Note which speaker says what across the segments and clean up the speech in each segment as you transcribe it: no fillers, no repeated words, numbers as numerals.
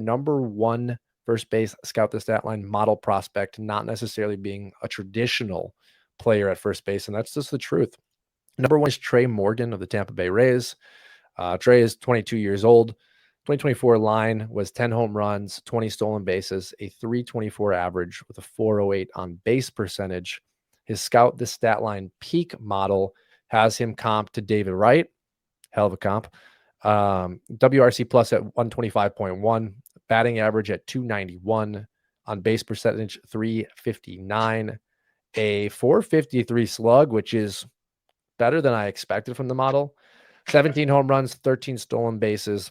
Speaker 1: number one first base scout the stat line model prospect, not necessarily being a traditional player at first base. And that's just the truth. Number one is Tre Morgan of the Tampa Bay Rays. Tre is 22 years old. 2024 line was 10 home runs, 20 stolen bases, a 324 average with a 408 on base percentage. His scout the stat line peak model has him comp to David Wright. Hell of a comp. WRC plus at 125.1, batting average at 291, on base percentage 359, a 453 slug, which is better than I expected from the model. 17 home runs, 13 stolen bases,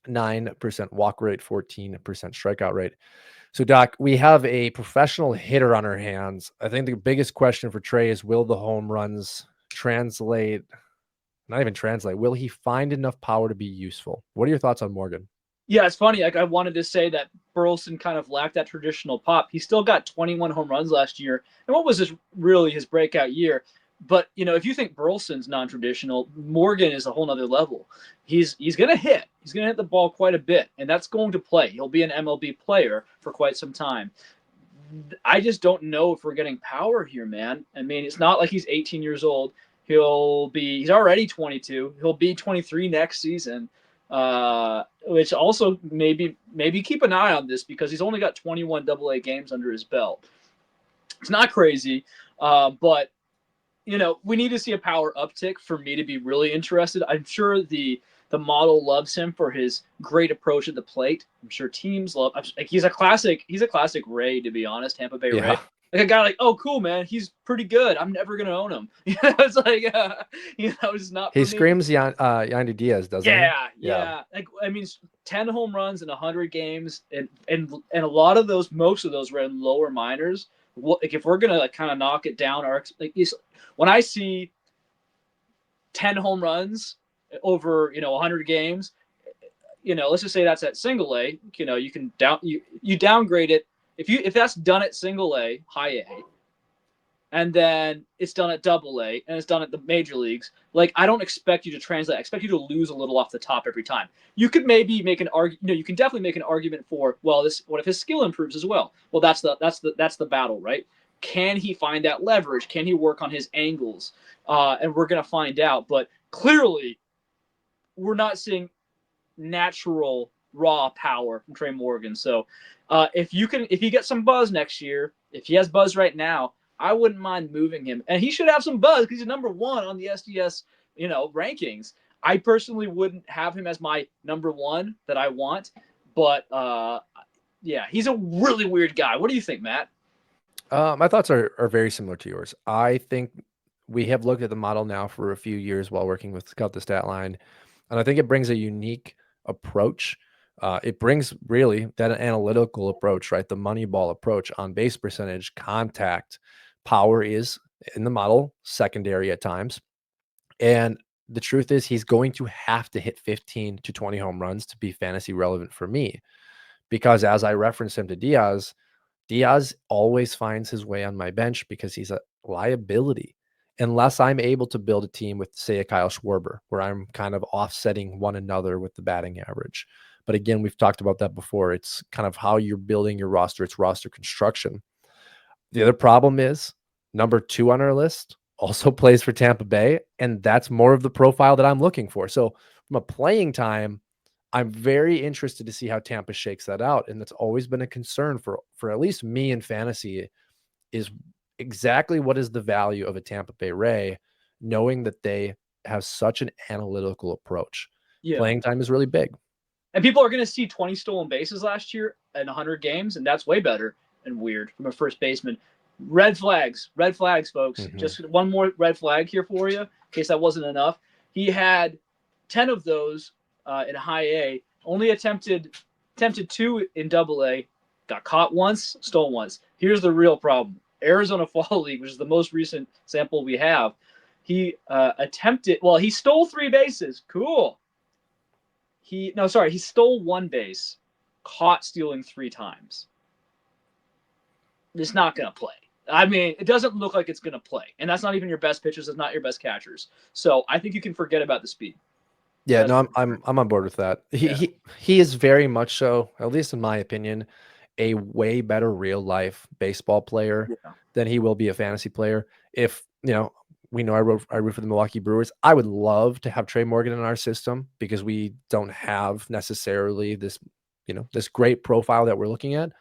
Speaker 1: 9% walk rate, 14% strikeout rate. So, Doc, we have a professional hitter on our hands. I think the biggest question for Tre is, will the home runs translate? Not even translate. Will he find enough power to be useful? What are your thoughts on Morgan?
Speaker 2: Yeah, it's funny. Like, I wanted to say that Burleson kind of lacked that traditional pop. He still got 21 home runs last year. And what was really his breakout year? But, if you think Burleson's non-traditional, Morgan is a whole nother level. He's going to hit. He's going to hit the ball quite a bit, and that's going to play. He'll be an MLB player for quite some time. I just don't know if we're getting power here, man. I mean, it's not like he's 18 years old. He's already 22. He'll be 23 next season. Which also maybe keep an eye on this, because he's only got 21 AA games under his belt. It's not crazy, but we need to see a power uptick for me to be really interested. I'm sure the model loves him for his great approach at the plate. I'm sure teams love. Like, he's a classic Ray, to be honest, Tampa Bay Ray. Like, a guy like, oh, cool, man, he's pretty good. I'm never gonna own him. It's like, it's not.
Speaker 1: He screams Yandy Diaz, doesn't
Speaker 2: he? Yeah. Like, I mean, 10 home runs in 100 games, and a lot of those, most of those were in lower minors. Like, if we're gonna kind of knock it down, when I see 10 home runs over 100 games, let's just say that's at single A. You can you downgrade it if that's done at single A, high A, and then it's done at double A, and it's done at the major leagues. Like, I don't expect you to translate. I expect you to lose a little off the top every time. You could maybe make an argument. You can definitely make an argument for, well, what if his skill improves as well? Well, that's the battle, right? Can he find that leverage? Can he work on his angles? And we're gonna find out. But clearly, we're not seeing natural raw power from Tre Morgan. So if he gets some buzz next year, if he has buzz right now, I wouldn't mind moving him. And he should have some buzz because he's number one on the SDS, rankings. I personally wouldn't have him as my number one that I want, but yeah, he's a really weird guy. What do you think, Matt?
Speaker 1: My thoughts are very similar to yours. I think we have looked at the model now for a few years while working with Scout the Stat Line, and I think it brings a unique approach. It brings really that analytical approach, right? The Moneyball approach on base percentage, contact, power is in the model secondary at times. And the truth is, he's going to have to hit 15 to 20 home runs to be fantasy relevant for me, because as I referenced him to Diaz always finds his way on my bench because he's a liability. Unless I'm able to build a team with, say, a Kyle Schwarber, where I'm kind of offsetting one another with the batting average. But again, we've talked about that before. It's kind of how you're building your roster. It's roster construction. The other problem is number 2 on our list also plays for Tampa Bay, and that's more of the profile that I'm looking for. So from a playing time, I'm very interested to see how Tampa shakes that out. And that's always been a concern for at least me in fantasy, is exactly what is the value of a Tampa Bay Ray, knowing that they have such an analytical approach. Yeah. Playing time is really big.
Speaker 2: And people are going to see 20 stolen bases last year in 100 games, and that's way better and weird from a first baseman. Red flags, folks. Mm-hmm. Just one more red flag here for you, in case that wasn't enough. He had 10 of those in high A, only attempted 2 in double A, got caught once, stole once. Here's the real problem. Arizona Fall League, which is the most recent sample we have, he stole 3 bases. Cool. He stole 1 base, caught stealing 3 times. It's not going to play. I mean, it doesn't look like it's going to play. And that's not even your best pitchers. It's not your best catchers. So I think you can forget about the speed.
Speaker 1: Yeah,
Speaker 2: That's
Speaker 1: no,
Speaker 2: for sure.
Speaker 1: I'm on board with that. He
Speaker 2: Yeah.
Speaker 1: he is very much so, at least in my opinion, a way better real life baseball player
Speaker 2: Yeah.
Speaker 1: than he will be a fantasy player. If we know I root for the Milwaukee Brewers. I would love to have Tre Morgan in our system because we don't have necessarily this this great profile that we're looking at.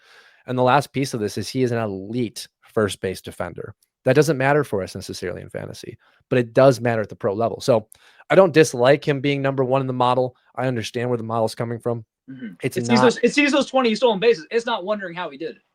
Speaker 1: And the last piece of this is he is an elite first base defender. That doesn't matter for us necessarily in fantasy, but it does matter at the pro level. So I don't dislike him being number one in the model. I understand where the model's coming from.
Speaker 2: Mm-hmm.
Speaker 1: It's
Speaker 2: It sees
Speaker 1: not
Speaker 2: those 20 stolen bases. It's not wondering how he did it.